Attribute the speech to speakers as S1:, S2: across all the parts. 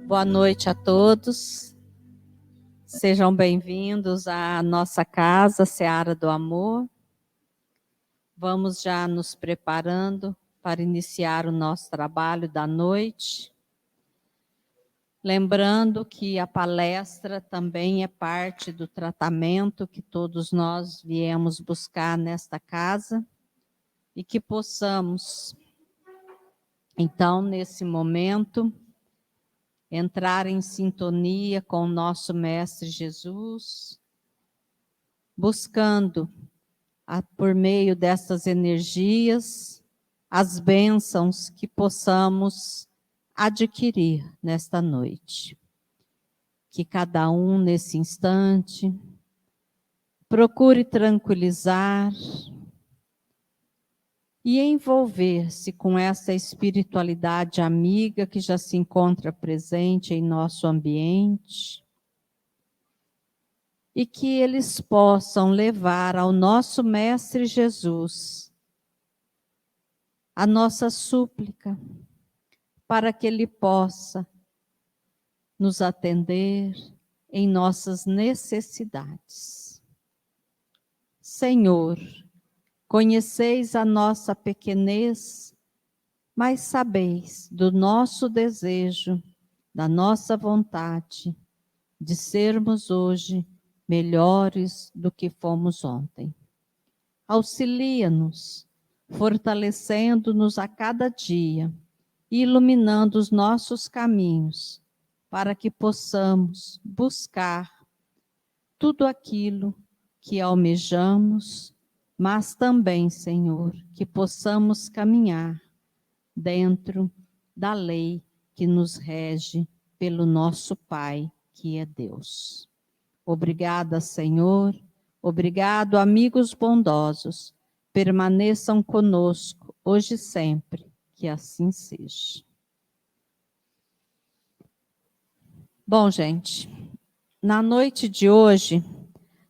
S1: Boa noite a todos. Sejam bem-vindos à nossa casa, Seara do Amor. Vamos já nos preparando para iniciar o nosso trabalho da noite. Lembrando que a palestra também é parte do tratamento que todos nós viemos buscar nesta casa e que possamos, então, nesse momento, entrar em sintonia com o nosso Mestre Jesus, buscando, por meio dessas energias, as bênçãos que possamos adquirir nesta noite. Que cada um, nesse instante, procure tranquilizar e envolver-se com essa espiritualidade amiga que já se encontra presente em nosso ambiente e que eles possam levar ao nosso Mestre Jesus a nossa súplica para que Ele possa nos atender em nossas necessidades. Senhor, conheceis a nossa pequenez, mas sabeis do nosso desejo, da nossa vontade, de sermos hoje melhores do que fomos ontem. Auxilia-nos, fortalecendo-nos a cada dia, e iluminando os nossos caminhos, para que possamos buscar tudo aquilo que almejamos, mas também, Senhor, que possamos caminhar dentro da lei que nos rege pelo nosso Pai, que é Deus. Obrigada, Senhor. Obrigado, amigos bondosos. Permaneçam conosco, hoje e sempre, que assim seja. Bom, gente, na noite de hoje,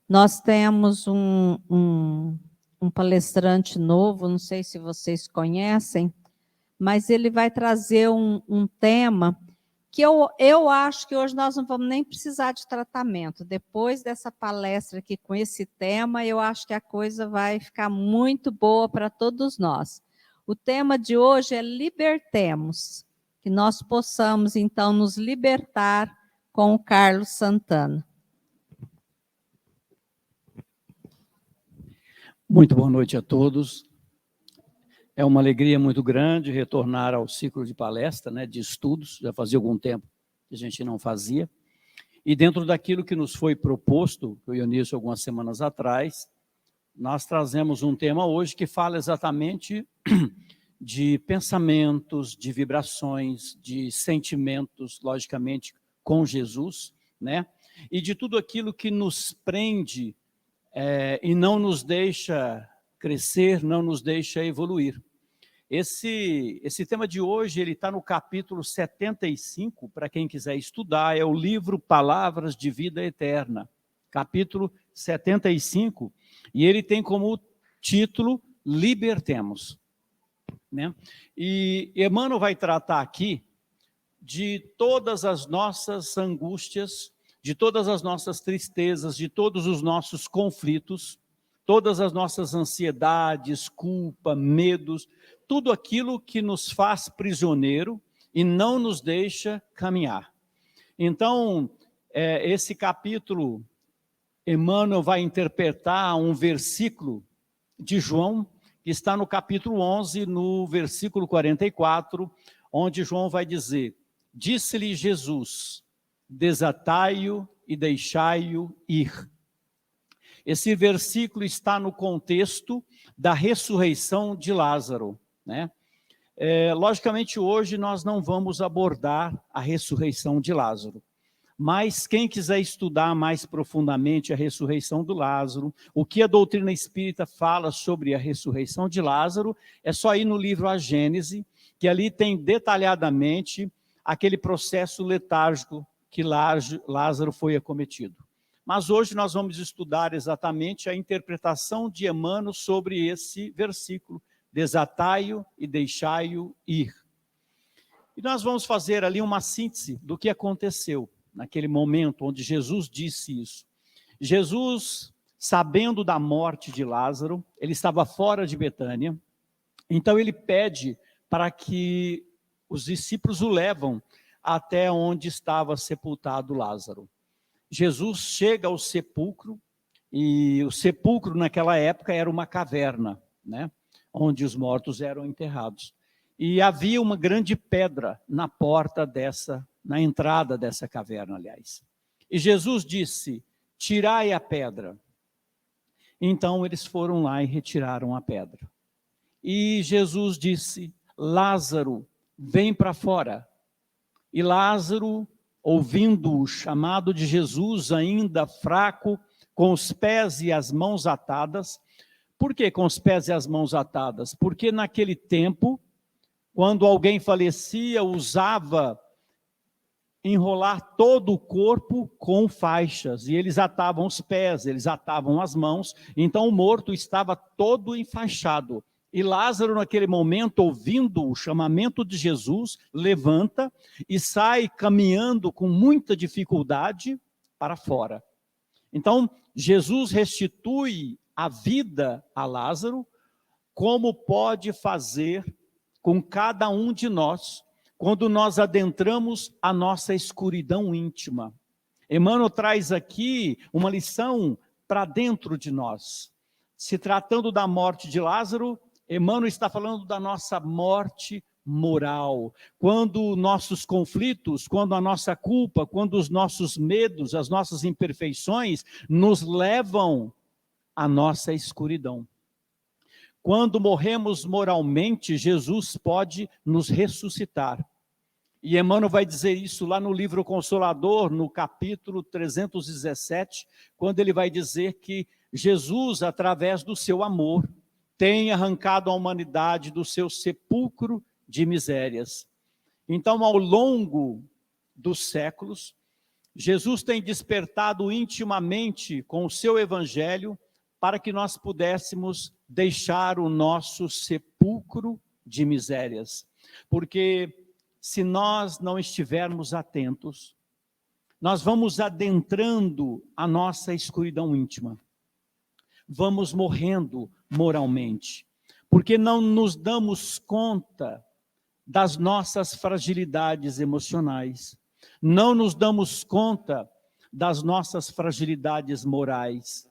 S1: nós temos um palestrante novo, não sei se vocês conhecem, mas ele vai trazer um tema que eu acho que hoje nós não vamos nem precisar de tratamento. Depois dessa palestra aqui com esse tema, eu acho que a coisa vai ficar muito boa para todos nós. O tema de hoje é libertemos, que nós possamos, então, nos libertar com o Carlos Santana.
S2: Muito boa noite a todos. É uma alegria muito grande retornar ao ciclo de palestra, né, de estudos. Já fazia algum tempo que a gente não fazia. E dentro daquilo que nos foi proposto, que eu início algumas semanas atrás, nós trazemos um tema hoje que fala exatamente de pensamentos, de vibrações, de sentimentos, logicamente, com Jesus, né? E de tudo aquilo que nos prende e não nos deixa crescer, não nos deixa evoluir. Esse tema de hoje, ele está no capítulo 75, para quem quiser estudar, é o livro Palavras de Vida Eterna, capítulo 75, e ele tem como título Libertemos, né? E Emmanuel vai tratar aqui de todas as nossas angústias, de todas as nossas tristezas, de todos os nossos conflitos, todas as nossas ansiedades, culpa, medos, tudo aquilo que nos faz prisioneiro e não nos deixa caminhar. Então, esse capítulo, Emmanuel vai interpretar um versículo de João, que está no capítulo 11, no versículo 44, onde João vai dizer: disse-lhe Jesus, desatai-o e deixai-o ir. Esse versículo está no contexto da ressurreição de Lázaro, né? Logicamente, hoje nós não vamos abordar a ressurreição de Lázaro, mas quem quiser estudar mais profundamente a ressurreição do Lázaro, o que a doutrina espírita fala sobre a ressurreição de Lázaro, é só ir no livro A Gênese, que ali tem detalhadamente aquele processo letárgico que Lázaro foi acometido. Mas hoje nós vamos estudar exatamente a interpretação de Emmanuel sobre esse versículo, desatai-o e deixai-o ir. E nós vamos fazer ali uma síntese do que aconteceu naquele momento onde Jesus disse isso. Jesus, sabendo da morte de Lázaro, ele estava fora de Betânia, então ele pede para que os discípulos o levam até onde estava sepultado Lázaro. Jesus chega ao sepulcro, e o sepulcro naquela época era uma caverna, né, onde os mortos eram enterrados. E havia uma grande pedra na porta na entrada dessa caverna, aliás. E Jesus disse: tirai a pedra. Então eles foram lá e retiraram a pedra. E Jesus disse: Lázaro, vem para fora. E Lázaro, ouvindo o chamado de Jesus, ainda fraco, com os pés e as mãos atadas. Por que com os pés e as mãos atadas? Porque naquele tempo, quando alguém falecia, usava enrolar todo o corpo com faixas, e eles atavam os pés, eles atavam as mãos, então o morto estava todo enfaixado. E Lázaro, naquele momento, ouvindo o chamamento de Jesus, levanta e sai caminhando com muita dificuldade para fora. Então, Jesus restitui a vida a Lázaro, como pode fazer com cada um de nós, quando nós adentramos a nossa escuridão íntima. Emmanuel traz aqui uma lição para dentro de nós. Se tratando da morte de Lázaro, Emmanuel está falando da nossa morte moral. Quando nossos conflitos, quando a nossa culpa, quando os nossos medos, as nossas imperfeições nos levam à nossa escuridão. Quando morremos moralmente, Jesus pode nos ressuscitar. E Emmanuel vai dizer isso lá no livro Consolador, no capítulo 317, quando ele vai dizer que Jesus, através do seu amor, tem arrancado a humanidade do seu sepulcro de misérias. Então, ao longo dos séculos, Jesus tem despertado intimamente com o seu evangelho para que nós pudéssemos deixar o nosso sepulcro de misérias. Porque se nós não estivermos atentos, nós vamos adentrando a nossa escuridão íntima. Vamos morrendo moralmente, porque não nos damos conta das nossas fragilidades emocionais, não nos damos conta das nossas fragilidades morais.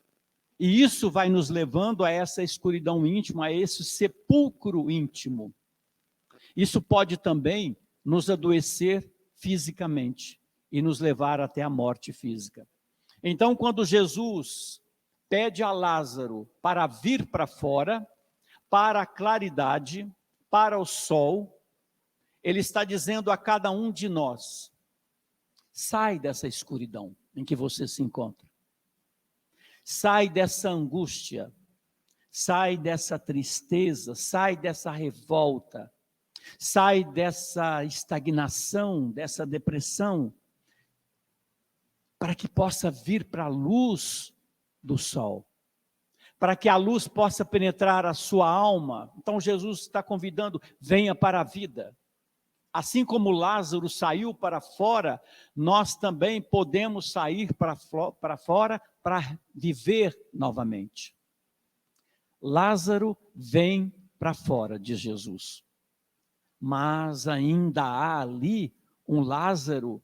S2: E isso vai nos levando a essa escuridão íntima, a esse sepulcro íntimo. Isso pode também nos adoecer fisicamente e nos levar até a morte física. Então, quando Jesus pede a Lázaro para vir para fora, para a claridade, para o sol, ele está dizendo a cada um de nós: sai dessa escuridão em que você se encontra. Sai dessa angústia, sai dessa tristeza, sai dessa revolta, sai dessa estagnação, dessa depressão, para que possa vir para a luz do sol, para que a luz possa penetrar a sua alma. Então Jesus está convidando: venha para a vida. Assim como Lázaro saiu para fora, nós também podemos sair para fora para viver novamente. Lázaro vem para fora, diz Jesus. Mas ainda há ali um Lázaro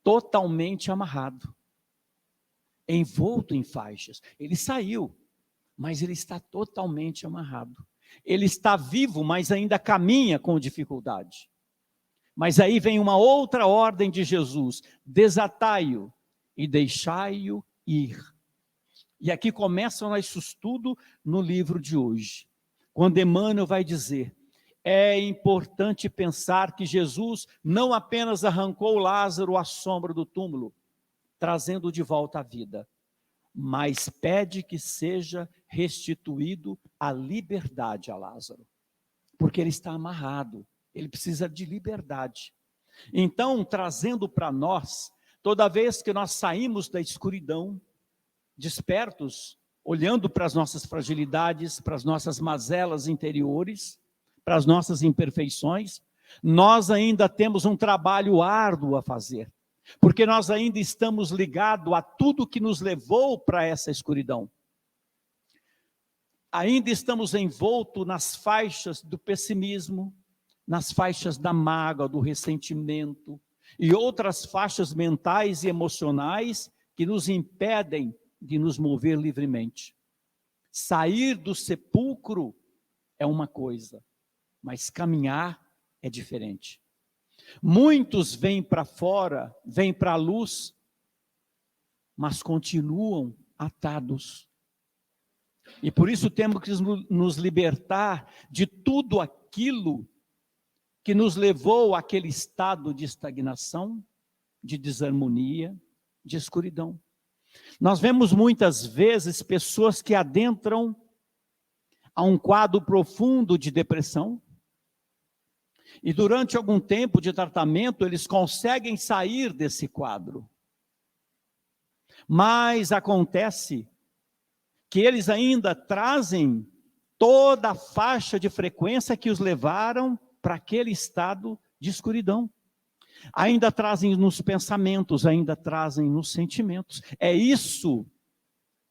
S2: totalmente amarrado, envolto em faixas. Ele saiu, mas ele está totalmente amarrado. Ele está vivo, mas ainda caminha com dificuldade. Mas aí vem uma outra ordem de Jesus: desatai-o e deixai-o ir. E aqui começa o nosso estudo no livro de hoje, quando Emmanuel vai dizer: é importante pensar que Jesus não apenas arrancou Lázaro à sombra do túmulo, trazendo de volta à vida, mas pede que seja restituído a liberdade a Lázaro, porque ele está amarrado, ele precisa de liberdade. Então, trazendo para nós, toda vez que nós saímos da escuridão, despertos, olhando para as nossas fragilidades, para as nossas mazelas interiores, para as nossas imperfeições, Nós ainda temos um trabalho árduo a fazer, porque nós ainda estamos ligados a tudo que nos levou para essa escuridão. Ainda estamos envoltos nas faixas do pessimismo, nas faixas da mágoa, do ressentimento e outras faixas mentais e emocionais que nos impedem de nos mover livremente. Sair do sepulcro é uma coisa, mas caminhar é diferente. Muitos vêm para fora, vêm para a luz, mas continuam atados. E por isso temos que nos libertar de tudo aquilo que nos levou àquele estado de estagnação, de desarmonia, de escuridão. Nós vemos muitas vezes pessoas que adentram a um quadro profundo de depressão, e durante algum tempo de tratamento eles conseguem sair desse quadro. Mas acontece que eles ainda trazem toda a faixa de frequência que os levaram para aquele estado de escuridão. Ainda trazem nos pensamentos, ainda trazem nos sentimentos. É isso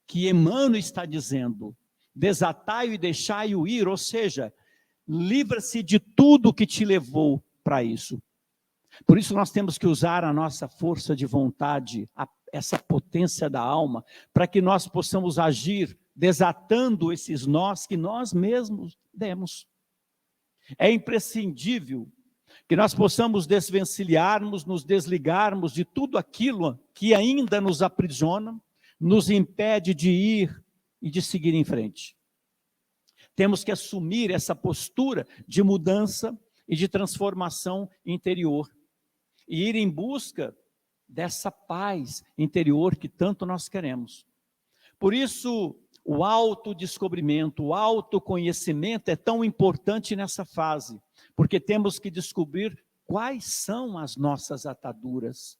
S2: que Emmanuel está dizendo. Desatai-o e deixai-o ir, ou seja, livra-se de tudo que te levou para isso. Por isso nós temos que usar a nossa força de vontade, essa potência da alma, para que nós possamos agir desatando esses nós que nós mesmos demos. É imprescindível que nós possamos desvencilharmos, nos desligarmos de tudo aquilo que ainda nos aprisiona, nos impede de ir e de seguir em frente. Temos que assumir essa postura de mudança e de transformação interior e ir em busca dessa paz interior que tanto nós queremos. Por isso, o autodescobrimento, o autoconhecimento é tão importante nessa fase, porque temos que descobrir quais são as nossas ataduras,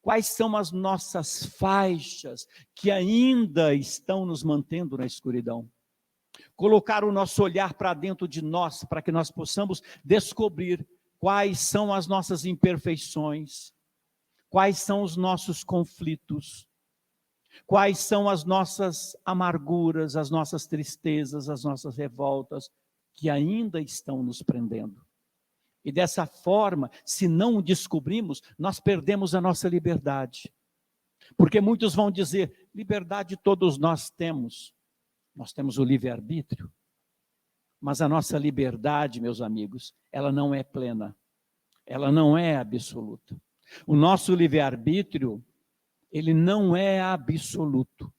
S2: quais são as nossas faixas que ainda estão nos mantendo na escuridão. Colocar o nosso olhar para dentro de nós, para que nós possamos descobrir quais são as nossas imperfeições, quais são os nossos conflitos, quais são as nossas amarguras, as nossas tristezas, as nossas revoltas, que ainda estão nos prendendo. E dessa forma, se não o descobrimos, nós perdemos a nossa liberdade. Porque muitos vão dizer, liberdade todos nós temos o livre-arbítrio. Mas a nossa liberdade, meus amigos, ela não é plena, ela não é absoluta. O nosso livre-arbítrio, ele não é absoluto.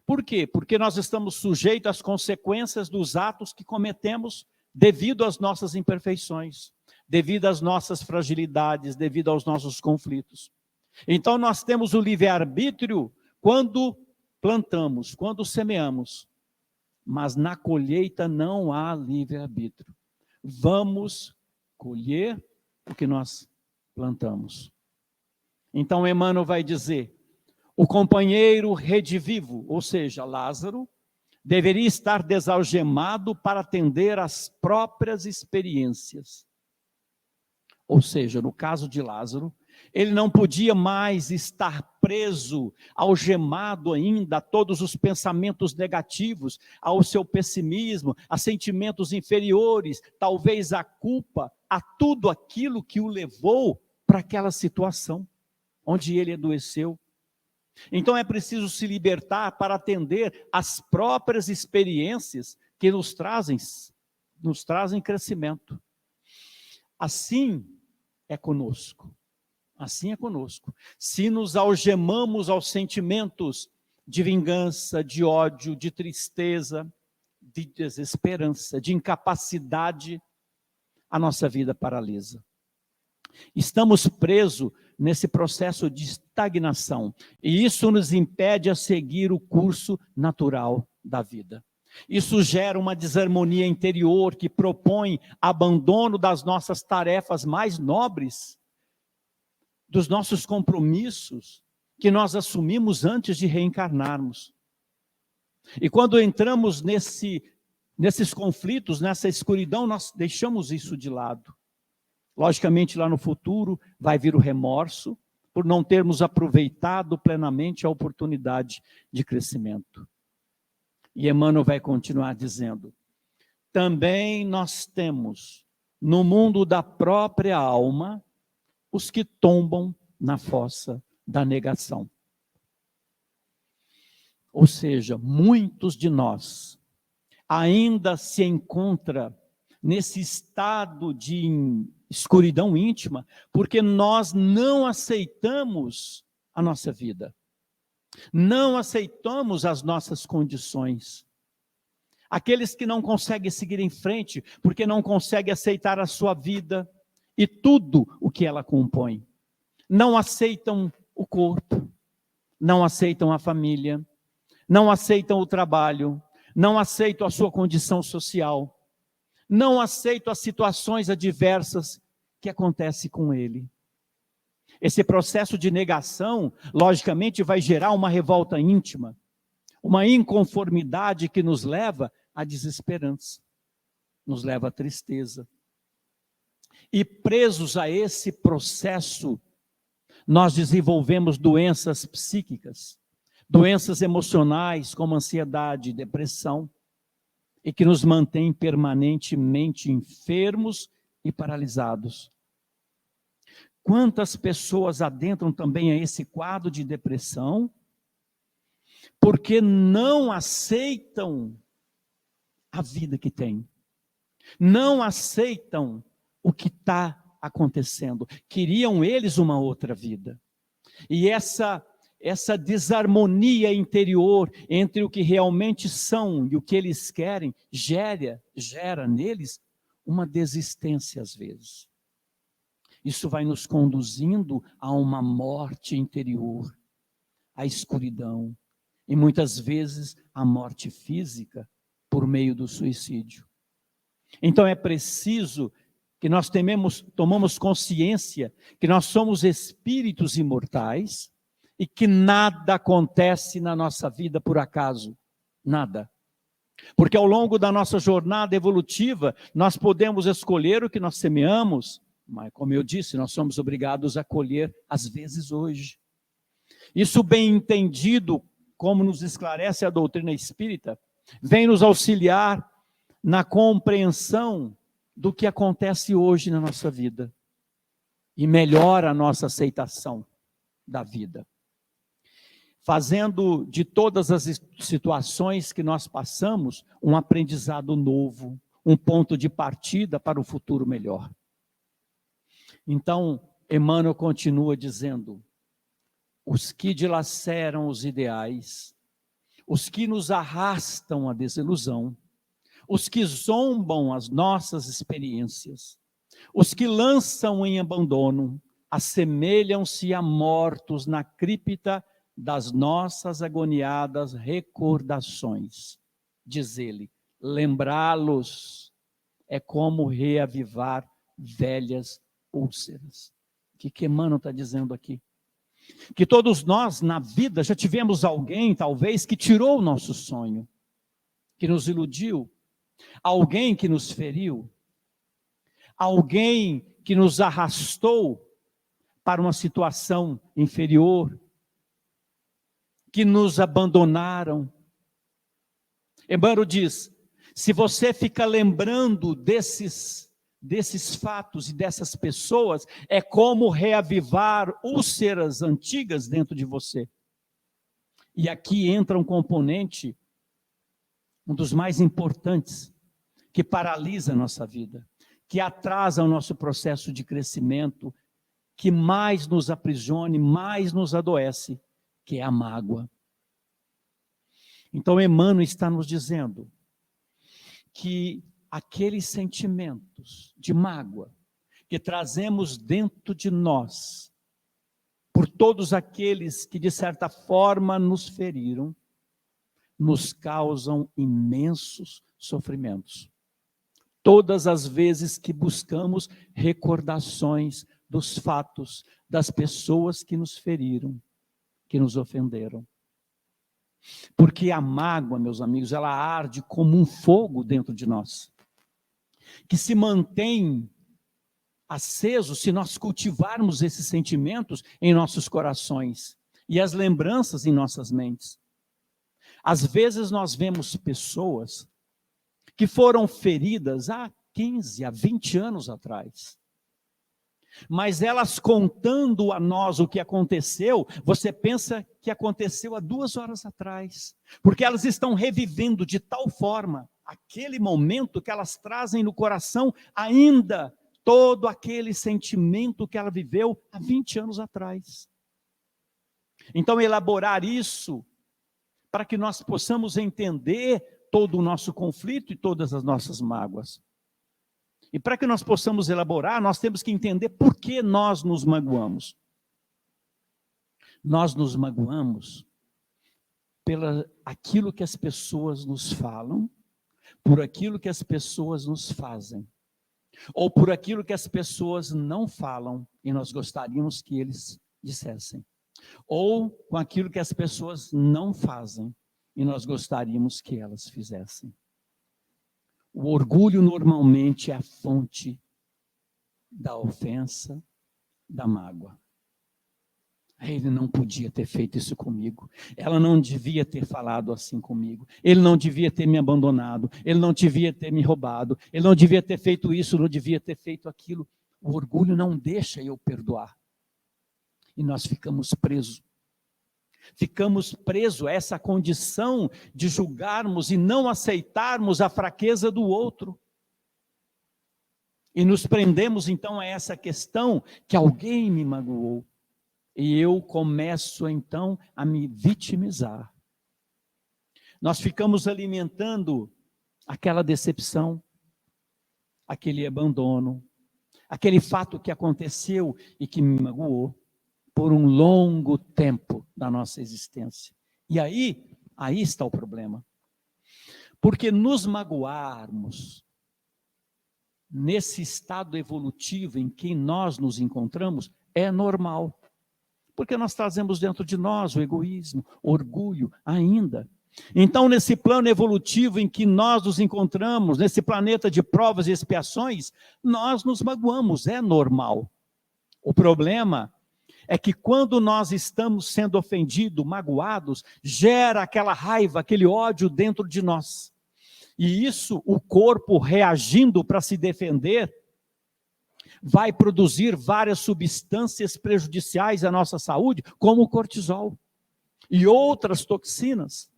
S2: Por quê? Porque nós estamos sujeitos às consequências dos atos que cometemos devido às nossas imperfeições, devido às nossas fragilidades, devido aos nossos conflitos. Então nós temos o livre-arbítrio quando plantamos, quando semeamos, mas na colheita não há livre-arbítrio. Vamos colher o que nós plantamos. Então Emmanuel vai dizer, o companheiro redivivo, ou seja, Lázaro, deveria estar desalgemado para atender às próprias experiências. Ou seja, no caso de Lázaro, ele não podia mais estar preso, algemado ainda a todos os pensamentos negativos, ao seu pessimismo, a sentimentos inferiores, talvez a culpa, a tudo aquilo que o levou para aquela situação onde ele adoeceu. Então é preciso se libertar para atender às próprias experiências que nos trazem crescimento. Assim é conosco. Assim é conosco. Se nos algemamos aos sentimentos de vingança, de ódio, de tristeza, de desesperança, de incapacidade, a nossa vida paralisa. Estamos presos nesse processo de estagnação, e isso nos impede a seguir o curso natural da vida. Isso gera uma desarmonia interior que propõe abandono das nossas tarefas mais nobres, dos nossos compromissos que nós assumimos antes de reencarnarmos. E quando entramos nesses conflitos, nessa escuridão, nós deixamos isso de lado. Logicamente, lá no futuro, vai vir o remorso por não termos aproveitado plenamente a oportunidade de crescimento. E Emmanuel vai continuar dizendo: também nós temos, no mundo da própria alma, os que tombam na fossa da negação. Ou seja, muitos de nós ainda se encontram nesse estado de escuridão íntima, porque nós não aceitamos a nossa vida, não aceitamos as nossas condições. Aqueles que não conseguem seguir em frente, porque não conseguem aceitar a sua vida e tudo o que ela compõe. Não aceitam o corpo, não aceitam a família, não aceitam o trabalho, não aceitam a sua condição social, não aceitam as situações adversas que acontecem com ele. Esse processo de negação, logicamente, vai gerar uma revolta íntima, uma inconformidade que nos leva à desesperança, nos leva à tristeza. E presos a esse processo, nós desenvolvemos doenças psíquicas, doenças emocionais como ansiedade, depressão, e que nos mantém permanentemente enfermos e paralisados. Quantas pessoas adentram também a esse quadro de depressão, porque não aceitam a vida que têm, não aceitam o que está acontecendo, queriam eles uma outra vida. E essa desarmonia interior entre o que realmente são e o que eles querem, gera neles uma desistência às vezes. Isso vai nos conduzindo a uma morte interior, à escuridão, e muitas vezes a morte física por meio do suicídio. Então é preciso que nós tomamos consciência que nós somos espíritos imortais e que nada acontece na nossa vida por acaso, nada. Porque ao longo da nossa jornada evolutiva, nós podemos escolher o que nós semeamos, mas como eu disse, nós somos obrigados a colher às vezes hoje. Isso bem entendido, como nos esclarece a doutrina espírita, vem nos auxiliar na compreensão do que acontece hoje na nossa vida e melhora a nossa aceitação da vida, fazendo de todas as situações que nós passamos um aprendizado novo, um ponto de partida para o futuro melhor. Então, Emmanuel continua dizendo: os que dilaceram os ideais, os que nos arrastam à desilusão, os que zombam as nossas experiências, os que lançam em abandono, assemelham-se a mortos na cripta das nossas agoniadas recordações. Diz ele, lembrá-los é como reavivar velhas úlceras. O que Emmanuel está dizendo aqui? Que todos nós na vida já tivemos alguém, talvez, que tirou o nosso sonho, que nos iludiu, alguém que nos feriu, alguém que nos arrastou para uma situação inferior, que nos abandonaram. Emmanuel diz, se você fica lembrando desses fatos e dessas pessoas, é como reavivar úlceras antigas dentro de você. E aqui entra um componente, um dos mais importantes, que paralisa a nossa vida, que atrasa o nosso processo de crescimento, que mais nos aprisione, mais nos adoece, que é a mágoa. Então Emmanuel está nos dizendo que aqueles sentimentos de mágoa que trazemos dentro de nós, por todos aqueles que de certa forma nos feriram, nos causam imensos sofrimentos. Todas as vezes que buscamos recordações dos fatos, das pessoas que nos feriram, que nos ofenderam. Porque a mágoa, meus amigos, ela arde como um fogo dentro de nós, que se mantém aceso se nós cultivarmos esses sentimentos em nossos corações e as lembranças em nossas mentes. Às vezes nós vemos pessoas que foram feridas há 15, há 20 anos atrás. Mas elas contando a nós o que aconteceu, você pensa que aconteceu há 2 horas atrás. Porque elas estão revivendo de tal forma aquele momento que elas trazem no coração ainda todo aquele sentimento que ela viveu há 20 anos atrás. Então, elaborar isso para que nós possamos entender todo o nosso conflito e todas as nossas mágoas. E para que nós possamos elaborar, nós temos que entender por que nós nos magoamos. Nós nos magoamos pelo aquilo que as pessoas nos falam, por aquilo que as pessoas nos fazem, ou por aquilo que as pessoas não falam e nós gostaríamos que eles dissessem, ou com aquilo que as pessoas não fazem e nós gostaríamos que elas fizessem. O orgulho normalmente é a fonte da ofensa, da mágoa. Ele não podia ter feito isso comigo. Ela não devia ter falado assim comigo. Ele não devia ter me abandonado. Ele não devia ter me roubado. Ele não devia ter feito isso, não devia ter feito aquilo. O orgulho não deixa eu perdoar. E nós ficamos presos. Ficamos presos a essa condição de julgarmos e não aceitarmos a fraqueza do outro. E nos prendemos então a essa questão que alguém me magoou. E eu começo então a me vitimizar. Nós ficamos alimentando aquela decepção, aquele abandono, aquele fato que aconteceu e que me magoou por um longo tempo da nossa existência. E aí está o problema. Porque nos magoarmos, nesse estado evolutivo em que nós nos encontramos, é normal. Porque nós trazemos dentro de nós o egoísmo, o orgulho ainda. Então, nesse plano evolutivo em que nós nos encontramos, nesse planeta de provas e expiações, nós nos magoamos, é normal. O problema é que quando nós estamos sendo ofendidos, magoados, gera aquela raiva, aquele ódio dentro de nós. E isso, o corpo reagindo para se defender, vai produzir várias substâncias prejudiciais à nossa saúde, como o cortisol e outras toxinas.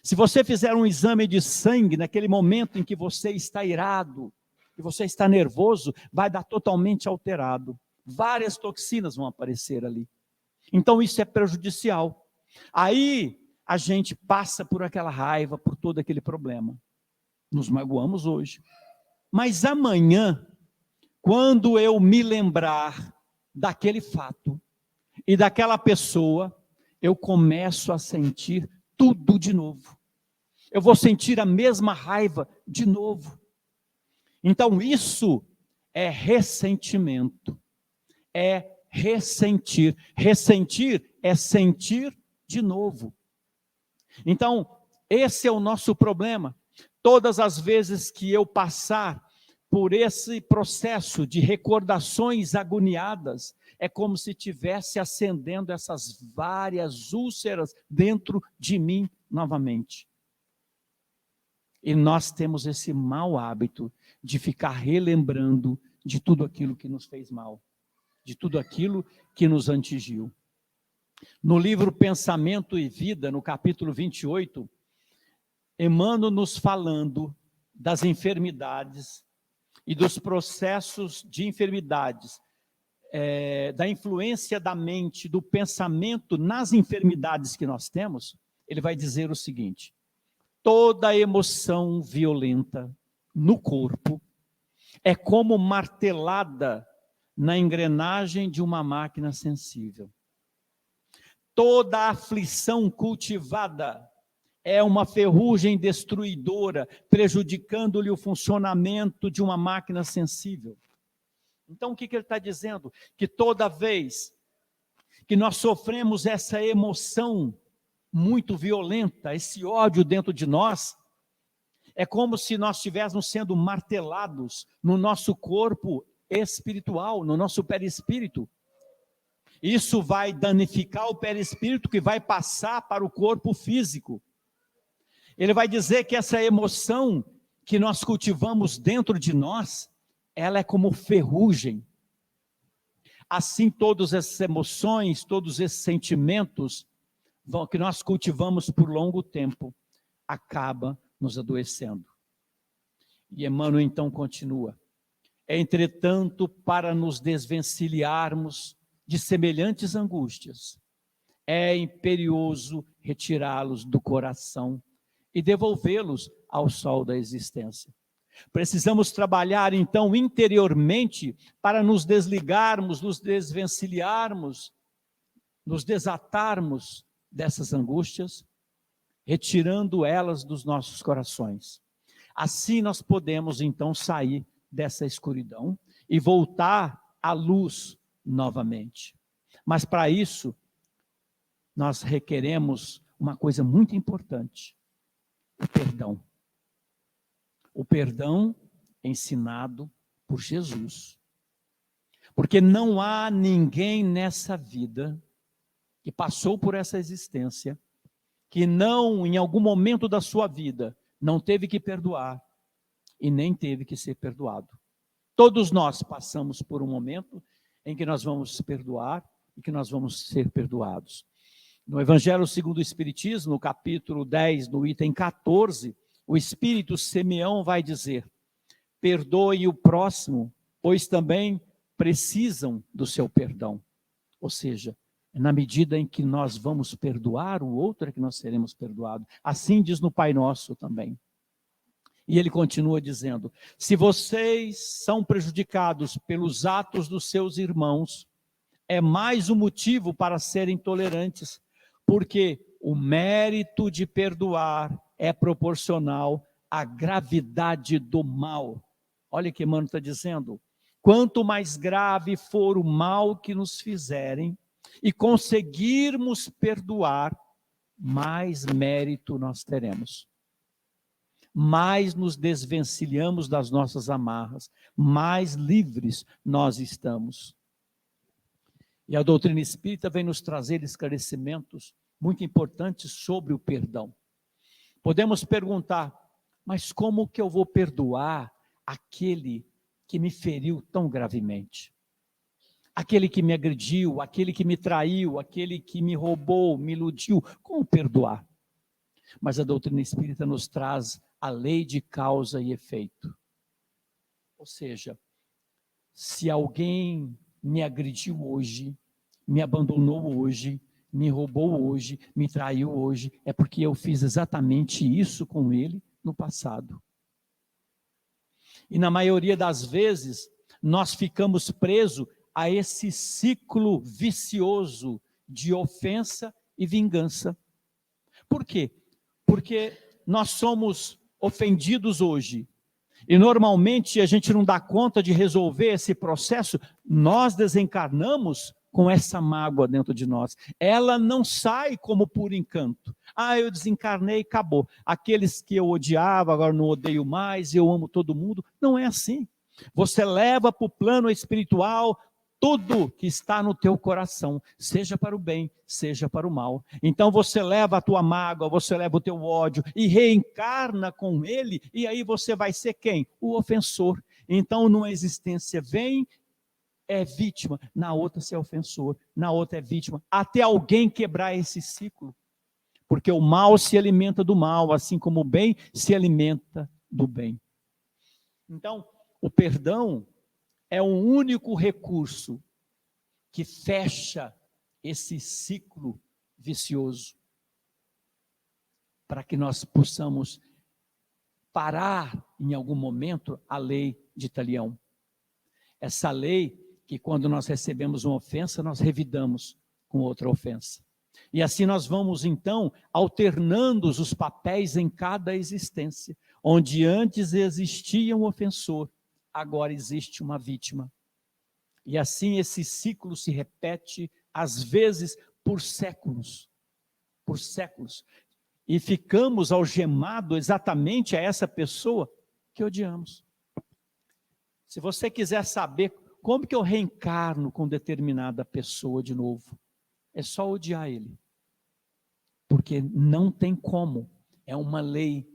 S2: Se você fizer um exame de sangue naquele momento em que você está irado, que você está nervoso, vai dar totalmente alterado. Várias toxinas vão aparecer ali. Então isso é prejudicial. Aí a gente passa por aquela raiva, por todo aquele problema. Nos magoamos hoje. Mas amanhã, quando eu me lembrar daquele fato e daquela pessoa, eu começo a sentir tudo de novo. Eu vou sentir a mesma raiva de novo. Então isso é ressentimento. É ressentir. Ressentir é sentir de novo. Então, esse é o nosso problema. Todas as vezes que eu passar por esse processo de recordações agoniadas, é como se estivesse acendendo essas várias úlceras dentro de mim novamente. E nós temos esse mau hábito de ficar relembrando de tudo aquilo que nos fez mal, de tudo aquilo que nos atingiu. No livro Pensamento e Vida, no capítulo 28, Emmanuel nos falando das enfermidades e dos processos de enfermidades, da influência da mente, do pensamento nas enfermidades que nós temos, ele vai dizer o seguinte: toda emoção violenta no corpo é como martelada na engrenagem de uma máquina sensível. Toda aflição cultivada é uma ferrugem destruidora, prejudicando-lhe o funcionamento de uma máquina sensível. Então, o que ele está dizendo? Que toda vez que nós sofremos essa emoção muito violenta, esse ódio dentro de nós, é como se nós estivéssemos sendo martelados no nosso corpo espiritual, no nosso perispírito. Isso vai danificar o perispírito, que vai passar para o corpo físico. Ele vai dizer que essa emoção que nós cultivamos dentro de nós, ela é como ferrugem. Assim, todas essas emoções, todos esses sentimentos que nós cultivamos por longo tempo, acaba nos adoecendo. E Emmanuel então continua: entretanto, para nos desvencilharmos de semelhantes angústias, é imperioso retirá-los do coração e devolvê-los ao sol da existência. Precisamos trabalhar então interiormente para nos desligarmos, nos desvencilharmos, nos desatarmos dessas angústias, retirando elas dos nossos corações. Assim nós podemos então sair dessa escuridão e voltar à luz novamente. Mas para isso, nós requeremos uma coisa muito importante: o perdão. O perdão ensinado por Jesus. Porque não há ninguém nessa vida que passou por essa existência que não, em algum momento da sua vida, não teve que perdoar e nem teve que ser perdoado. Todos nós passamos por um momento em que nós vamos perdoar e que nós vamos ser perdoados. No Evangelho segundo o Espiritismo, no capítulo 10, no item 14, o Espírito Simeão vai dizer: perdoem o próximo, pois também precisam do seu perdão. Ou seja, na medida em que nós vamos perdoar o outro, é que nós seremos perdoados. Assim diz no Pai Nosso também. E ele continua dizendo: se vocês são prejudicados pelos atos dos seus irmãos, é mais um motivo para serem tolerantes, porque o mérito de perdoar é proporcional à gravidade do mal. Olha o que Emmanuel está dizendo: quanto mais grave for o mal que nos fizerem e conseguirmos perdoar, mais mérito nós teremos. Mais nos desvencilhamos das nossas amarras, mais livres nós estamos. E a doutrina espírita vem nos trazer esclarecimentos muito importantes sobre o perdão. Podemos perguntar: mas como que eu vou perdoar aquele que me feriu tão gravemente? Aquele que me agrediu, aquele que me traiu, aquele que me roubou, me iludiu, como perdoar? Mas a doutrina espírita nos traz a lei de causa e efeito. Ou seja, se alguém me agrediu hoje, me abandonou hoje, me roubou hoje, me traiu hoje, é porque eu fiz exatamente isso com ele no passado. E na maioria das vezes, nós ficamos presos a esse ciclo vicioso de ofensa e vingança. Por quê? Porque nós somos ofendidos hoje, e normalmente a gente não dá conta de resolver esse processo, nós desencarnamos com essa mágoa dentro de nós. Ela não sai como por encanto. Eu desencarnei e acabou. Aqueles que eu odiava, agora não odeio mais, eu amo todo mundo. Não é assim. Você leva para o plano espiritual tudo que está no teu coração, seja para o bem, seja para o mal. Então você leva a tua mágoa, você leva o teu ódio e reencarna com ele, e aí você vai ser quem? O ofensor. Então numa existência vem, é vítima, na outra você é ofensor, na outra é vítima, até alguém quebrar esse ciclo. Porque o mal se alimenta do mal, assim como o bem se alimenta do bem. Então, o perdão é um único recurso que fecha esse ciclo vicioso, para que nós possamos parar em algum momento a lei de Talião. Essa lei que quando nós recebemos uma ofensa, nós revidamos com outra ofensa. E assim nós vamos então alternando os papéis em cada existência, onde antes existia um ofensor, agora existe uma vítima. E assim esse ciclo se repete, às vezes, por séculos. Por séculos. E ficamos algemados exatamente a essa pessoa que odiamos. Se você quiser saber como que eu reencarno com determinada pessoa de novo, é só odiar ele. Porque não tem como, é uma lei.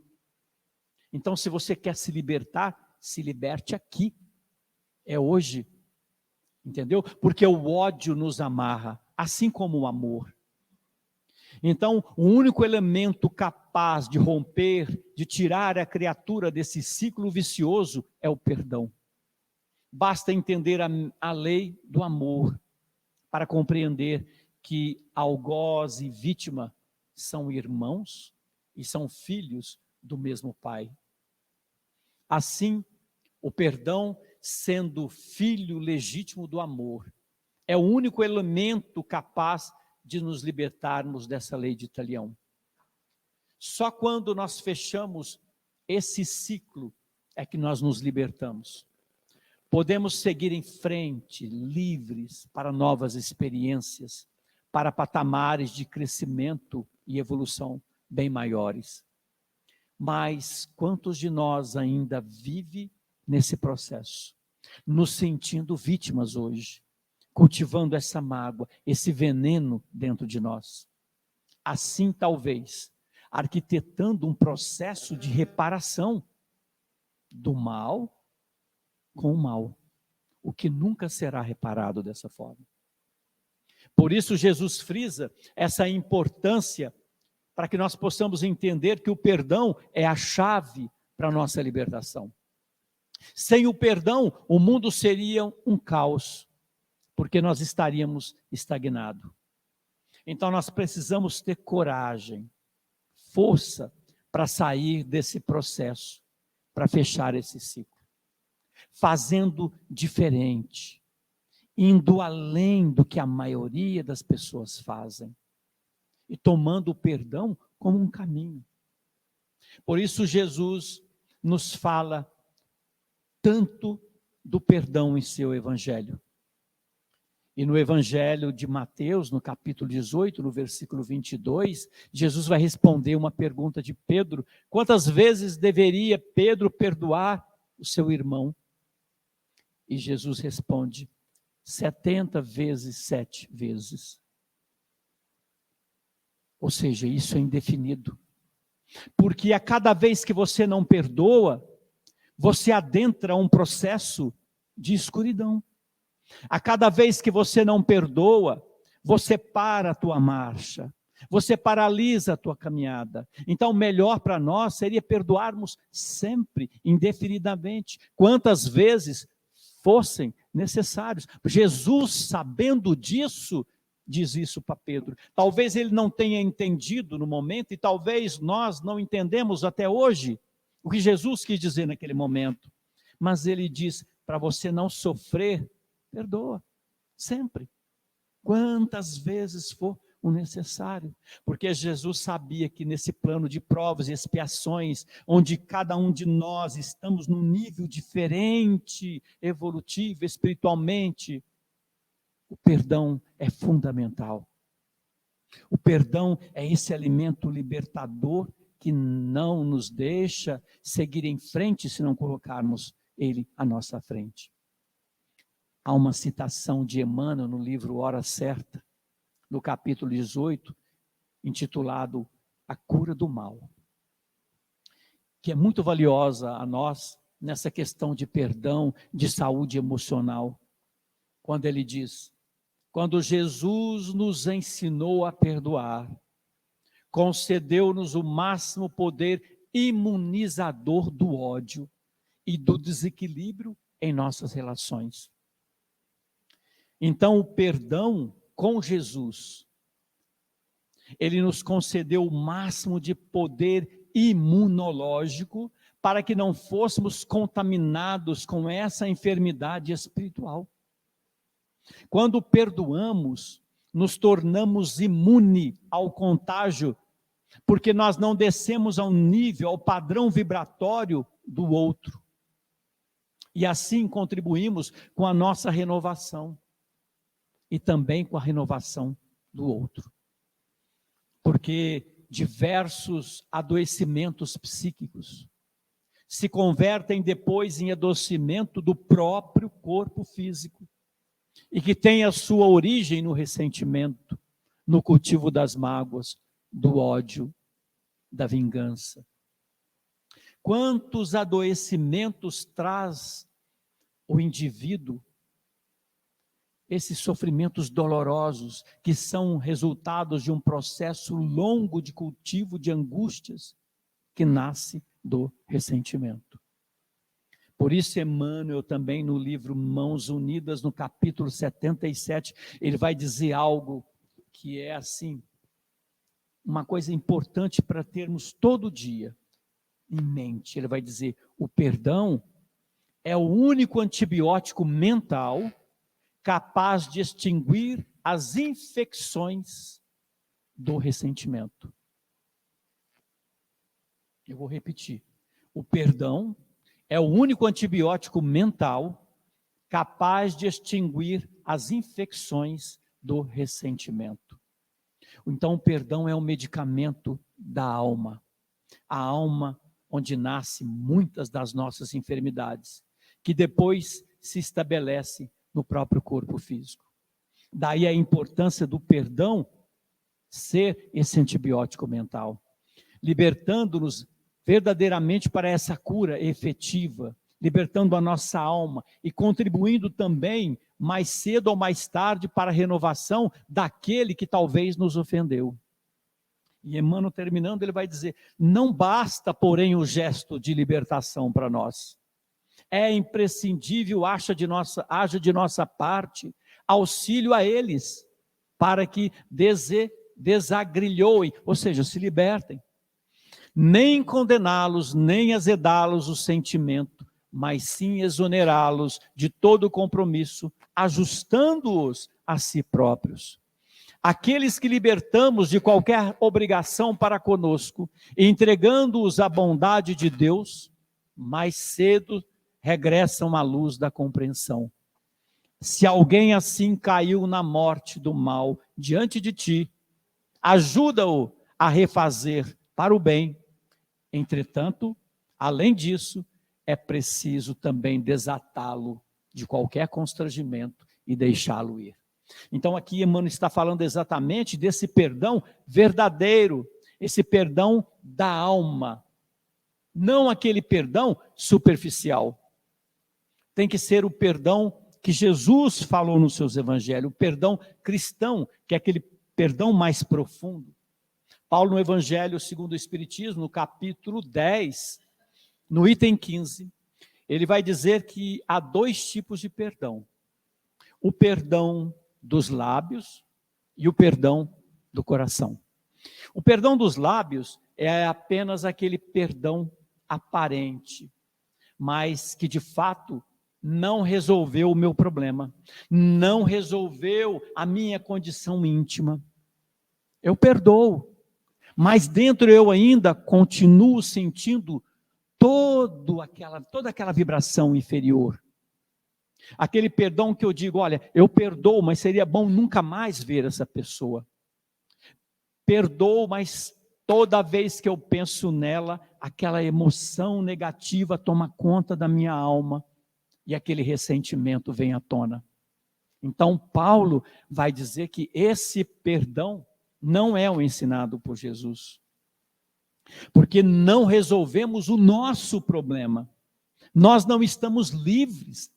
S2: Então, se você quer se libertar, se liberte aqui, é hoje, entendeu? Porque o ódio nos amarra, assim como o amor. Então, o único elemento capaz de romper, de tirar a criatura desse ciclo vicioso é o perdão. Basta entender a lei do amor para compreender que algoz e vítima são irmãos e são filhos do mesmo Pai. Assim, o perdão, sendo filho legítimo do amor, é o único elemento capaz de nos libertarmos dessa lei de Talião. Só quando nós fechamos esse ciclo é que nós nos libertamos. Podemos seguir em frente, livres para novas experiências, para patamares de crescimento e evolução bem maiores. Mas quantos de nós ainda vive nesse processo, nos sentindo vítimas hoje, cultivando essa mágoa, esse veneno dentro de nós? Assim, talvez, arquitetando um processo de reparação do mal com o mal, o que nunca será reparado dessa forma. Por isso, Jesus frisa essa importância para que nós possamos entender que o perdão é a chave para a nossa libertação. Sem o perdão, o mundo seria um caos, porque nós estaríamos estagnados. Então, nós precisamos ter coragem, força para sair desse processo, para fechar esse ciclo. Fazendo diferente, indo além do que a maioria das pessoas fazem, e tomando o perdão como um caminho. Por isso Jesus nos fala tanto do perdão em seu evangelho. E no evangelho de Mateus, no capítulo 18, no versículo 22, Jesus vai responder uma pergunta de Pedro: quantas vezes deveria Pedro perdoar o seu irmão? E Jesus responde: 70 vezes 7 vezes. Ou seja, isso é indefinido. Porque a cada vez que você não perdoa, você adentra um processo de escuridão. A cada vez que você não perdoa, você para a tua marcha, você paralisa a tua caminhada. Então, o melhor para nós seria perdoarmos sempre, indefinidamente, quantas vezes fossem necessários. Jesus, sabendo disso, diz isso para Pedro. Talvez ele não tenha entendido no momento, e talvez nós não entendemos até hoje o que Jesus quis dizer naquele momento. Mas ele diz: para você não sofrer, perdoa, sempre, quantas vezes for o necessário, porque Jesus sabia que nesse plano de provas e expiações, onde cada um de nós estamos num nível diferente, evolutivo, espiritualmente, o perdão é fundamental. O perdão é esse alimento libertador que não nos deixa seguir em frente se não colocarmos ele à nossa frente. Há uma citação de Emmanuel no livro Hora Certa, no capítulo 18, intitulado A Cura do Mal, que é muito valiosa a nós nessa questão de perdão, de saúde emocional, quando ele diz: quando Jesus nos ensinou a perdoar, concedeu-nos o máximo poder imunizador do ódio e do desequilíbrio em nossas relações. Então, o perdão com Jesus, ele nos concedeu o máximo de poder imunológico para que não fôssemos contaminados com essa enfermidade espiritual. Quando perdoamos, nos tornamos imune ao contágio, porque nós não descemos ao nível, ao padrão vibratório do outro. E assim contribuímos com a nossa renovação. E também com a renovação do outro. Porque diversos adoecimentos psíquicos se convertem depois em adoecimento do próprio corpo físico e que tem a sua origem no ressentimento, no cultivo das mágoas, do ódio, da vingança. Quantos adoecimentos traz o indivíduo? Esses sofrimentos dolorosos que são resultados de um processo longo de cultivo de angústias que nasce do ressentimento. Por isso, Emmanuel também no livro Mãos Unidas, no capítulo 77, ele vai dizer algo que é assim, uma coisa importante para termos todo dia em mente. Ele vai dizer, o perdão é o único antibiótico mental capaz de extinguir as infecções do ressentimento. Eu vou repetir. O perdão é o único antibiótico mental capaz de extinguir as infecções do ressentimento. Então, o perdão é um medicamento da alma. A alma onde nascem muitas das nossas enfermidades, que depois se estabelece no próprio corpo físico. Daí a importância do perdão ser esse antibiótico mental, libertando-nos verdadeiramente para essa cura efetiva, libertando a nossa alma e contribuindo também, mais cedo ou mais tarde, para a renovação daquele que talvez nos ofendeu. E Emmanuel, terminando, ele vai dizer, não basta, porém, o gesto de libertação para nós. É imprescindível, haja de nossa parte, auxílio a eles, para que desagrilhoem, ou seja, se libertem. Nem condená-los, nem azedá-los o sentimento, mas sim exonerá-los de todo compromisso, ajustando-os a si próprios. Aqueles que libertamos de qualquer obrigação para conosco, entregando-os à bondade de Deus, mais cedo regressam à luz da compreensão. Se alguém assim caiu na morte do mal diante de ti, ajuda-o a refazer para o bem. Entretanto, além disso, é preciso também desatá-lo de qualquer constrangimento e deixá-lo ir. Então aqui Emmanuel está falando exatamente desse perdão verdadeiro, esse perdão da alma, não aquele perdão superficial. Tem que ser o perdão que Jesus falou nos seus evangelhos, o perdão cristão, que é aquele perdão mais profundo. Paulo, no Evangelho segundo o Espiritismo, no capítulo 10, no item 15, ele vai dizer que há dois tipos de perdão. O perdão dos lábios e o perdão do coração. O perdão dos lábios é apenas aquele perdão aparente, mas que de fato não resolveu o meu problema, não resolveu a minha condição íntima. Eu perdoo, mas dentro eu ainda continuo sentindo toda aquela vibração inferior. Aquele perdão que eu digo, olha, eu perdoo, mas seria bom nunca mais ver essa pessoa. Perdoo, mas toda vez que eu penso nela, aquela emoção negativa toma conta da minha alma e aquele ressentimento vem à tona. Então Paulo vai dizer que esse perdão não é o ensinado por Jesus, porque não resolvemos o nosso problema. Nós não estamos livres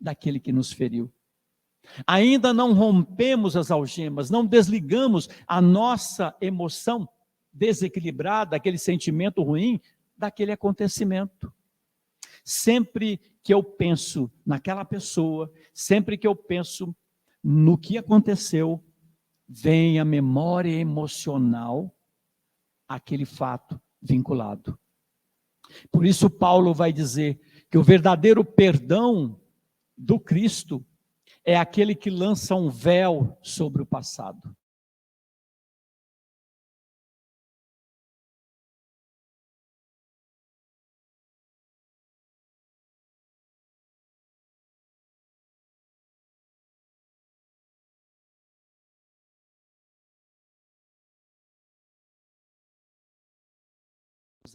S2: daquele que nos feriu. Ainda não rompemos as algemas, não desligamos a nossa emoção desequilibrada, aquele sentimento ruim, daquele acontecimento. Sempre que eu penso naquela pessoa, sempre que eu penso no que aconteceu, vem a memória emocional àquele fato vinculado. Por isso Paulo vai dizer que o verdadeiro perdão do Cristo é aquele que lança um véu sobre o passado.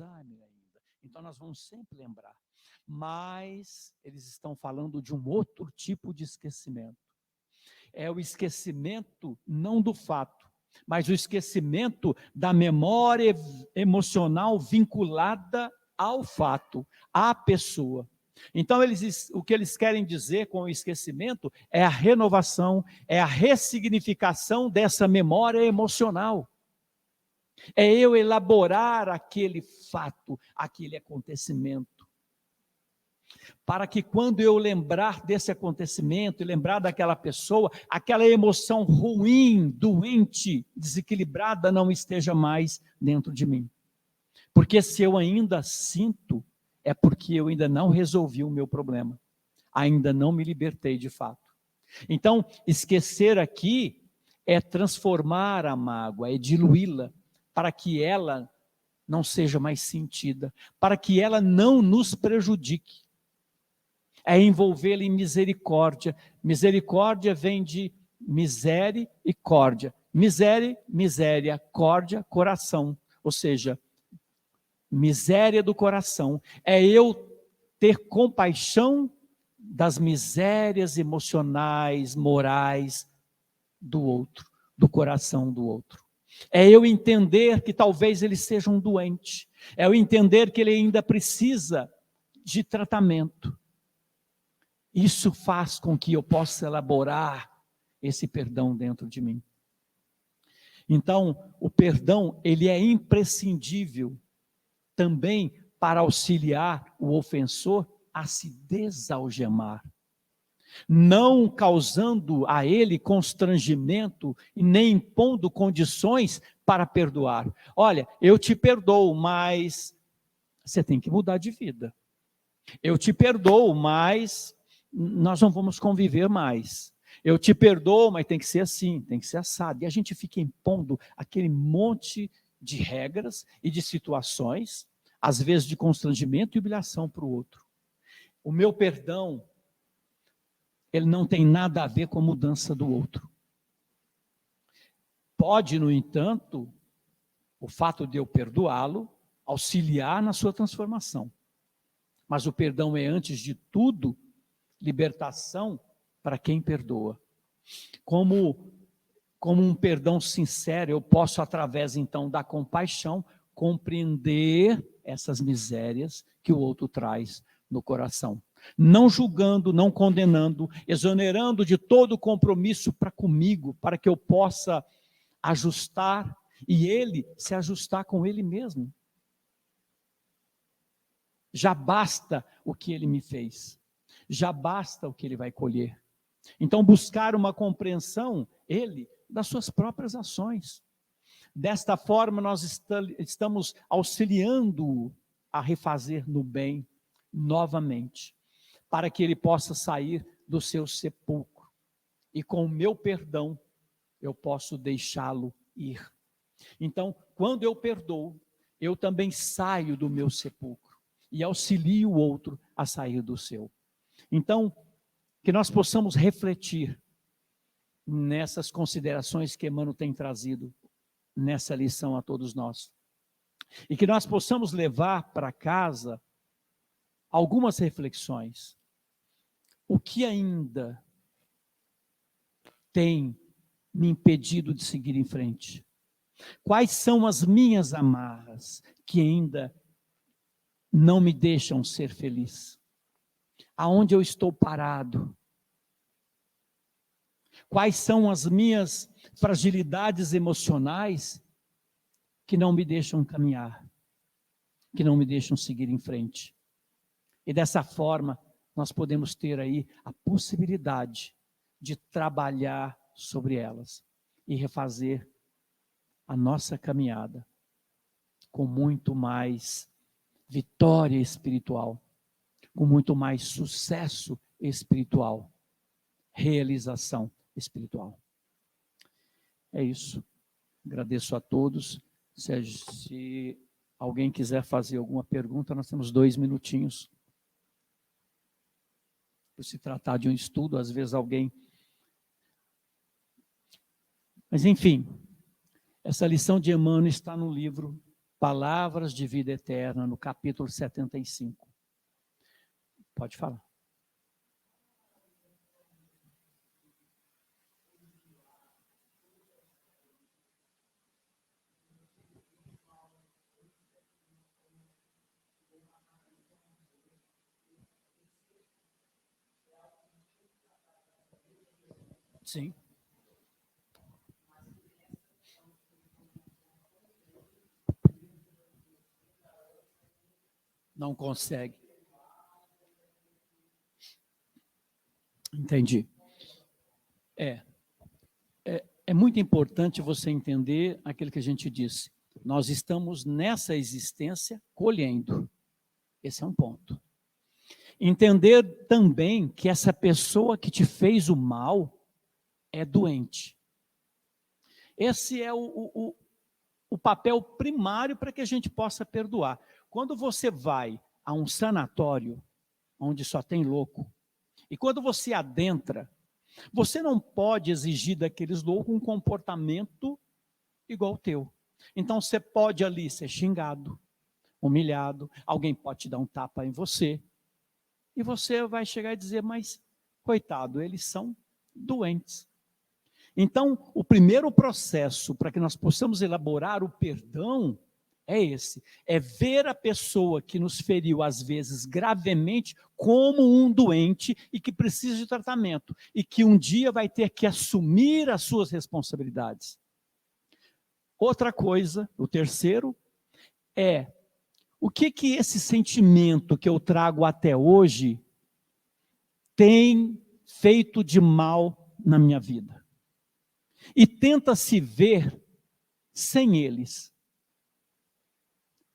S2: Ainda. Então nós vamos sempre lembrar. Mas eles estão falando de um outro tipo de esquecimento. É o esquecimento não do fato, mas o esquecimento da memória emocional vinculada ao fato, à pessoa. Então, o que eles querem dizer com o esquecimento é a renovação, é a ressignificação dessa memória emocional. É eu elaborar aquele fato, aquele acontecimento. Para que quando eu lembrar desse acontecimento e lembrar daquela pessoa, aquela emoção ruim, doente, desequilibrada não esteja mais dentro de mim. Porque se eu ainda sinto, é porque eu ainda não resolvi o meu problema. Ainda não me libertei de fato. Então, esquecer aqui é transformar a mágoa, é diluí-la, para que ela não seja mais sentida, para que ela não nos prejudique. É envolvê-la em misericórdia. Misericórdia vem de miséria e córdia. Miséria, córdia, coração. Ou seja, miséria do coração. É eu ter compaixão das misérias emocionais, morais do outro, do coração do outro. É eu entender que talvez ele seja um doente. É eu entender que ele ainda precisa de tratamento. Isso faz com que eu possa elaborar esse perdão dentro de mim. Então, o perdão, ele é imprescindível também para auxiliar o ofensor a se desalgemar, não causando a ele constrangimento e nem impondo condições para perdoar. Olha, eu te perdoo, mas você tem que mudar de vida. Eu te perdoo, mas nós não vamos conviver mais. Eu te perdoo, mas tem que ser assim, tem que ser assado. E a gente fica impondo aquele monte de regras e de situações, às vezes de constrangimento e humilhação para o outro. O meu perdão, ele não tem nada a ver com a mudança do outro. Pode, no entanto, o fato de eu perdoá-lo, auxiliar na sua transformação. Mas o perdão é, antes de tudo, libertação para quem perdoa. Como um perdão sincero, eu posso, através, então, da compaixão, compreender essas misérias que o outro traz no coração. Não julgando, não condenando, exonerando de todo compromisso para comigo, para que eu possa ajustar e ele se ajustar com ele mesmo. Já basta o que ele me fez. Já basta o que ele vai colher. Então, buscar uma compreensão, ele, das suas próprias ações. Desta forma, nós estamos auxiliando-o a refazer no bem novamente, para que ele possa sair do seu sepulcro. E com o meu perdão, eu posso deixá-lo ir. Então, quando eu perdoo, eu também saio do meu sepulcro e auxilio o outro a sair do seu. Então, que nós possamos refletir nessas considerações que Emmanuel tem trazido nessa lição a todos nós. E que nós possamos levar para casa algumas reflexões. O que ainda tem me impedido de seguir em frente? Quais são as minhas amarras que ainda não me deixam ser feliz? Aonde eu estou parado? Quais são as minhas fragilidades emocionais que não me deixam caminhar, que não me deixam seguir em frente? E dessa forma, nós podemos ter aí a possibilidade de trabalhar sobre elas e refazer a nossa caminhada com muito mais vitória espiritual, com muito mais sucesso espiritual, realização espiritual. É isso. Agradeço a todos. Se alguém quiser fazer alguma pergunta, nós temos 2 minutinhos. Por se tratar de um estudo, às vezes alguém... Mas enfim, essa lição de Emmanuel está no livro Palavras de Vida Eterna, no capítulo 75. Pode falar. Sim. Não consegue. Entendi. É muito importante você entender aquilo que a gente disse. Nós estamos nessa existência colhendo. Esse é um ponto. Entender também que essa pessoa que te fez o mal é doente. Esse é o papel primário para que a gente possa perdoar. Quando você vai a um sanatório, onde só tem louco, e quando você adentra, você não pode exigir daqueles loucos um comportamento igual ao teu. Então você pode ali ser xingado, humilhado, alguém pode te dar um tapa em você, e você vai chegar e dizer, mas, coitado, eles são doentes. Então, o primeiro processo para que nós possamos elaborar o perdão é esse, é ver a pessoa que nos feriu, às vezes gravemente, como um doente e que precisa de tratamento, e que um dia vai ter que assumir as suas responsabilidades. Outra coisa, o terceiro, é o que esse sentimento que eu trago até hoje tem feito de mal na minha vida. E tenta se ver sem eles.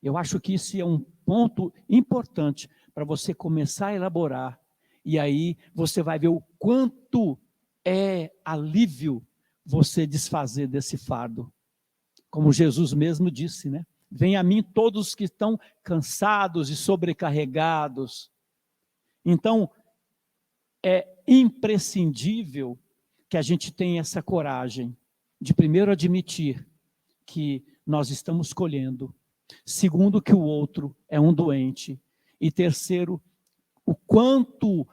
S2: Eu acho que isso é um ponto importante para você começar a elaborar. E aí você vai ver o quanto é alívio você desfazer desse fardo. Como Jesus mesmo disse, né? Venham a mim todos que estão cansados e sobrecarregados. Então, é imprescindível que a gente tenha essa coragem de primeiro admitir que nós estamos colhendo, segundo que o outro é um doente, e terceiro, o quanto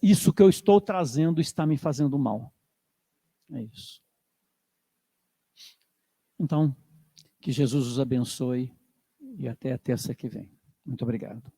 S2: isso que eu estou trazendo está me fazendo mal. É isso. Então, que Jesus os abençoe e até a terça que vem. Muito obrigado.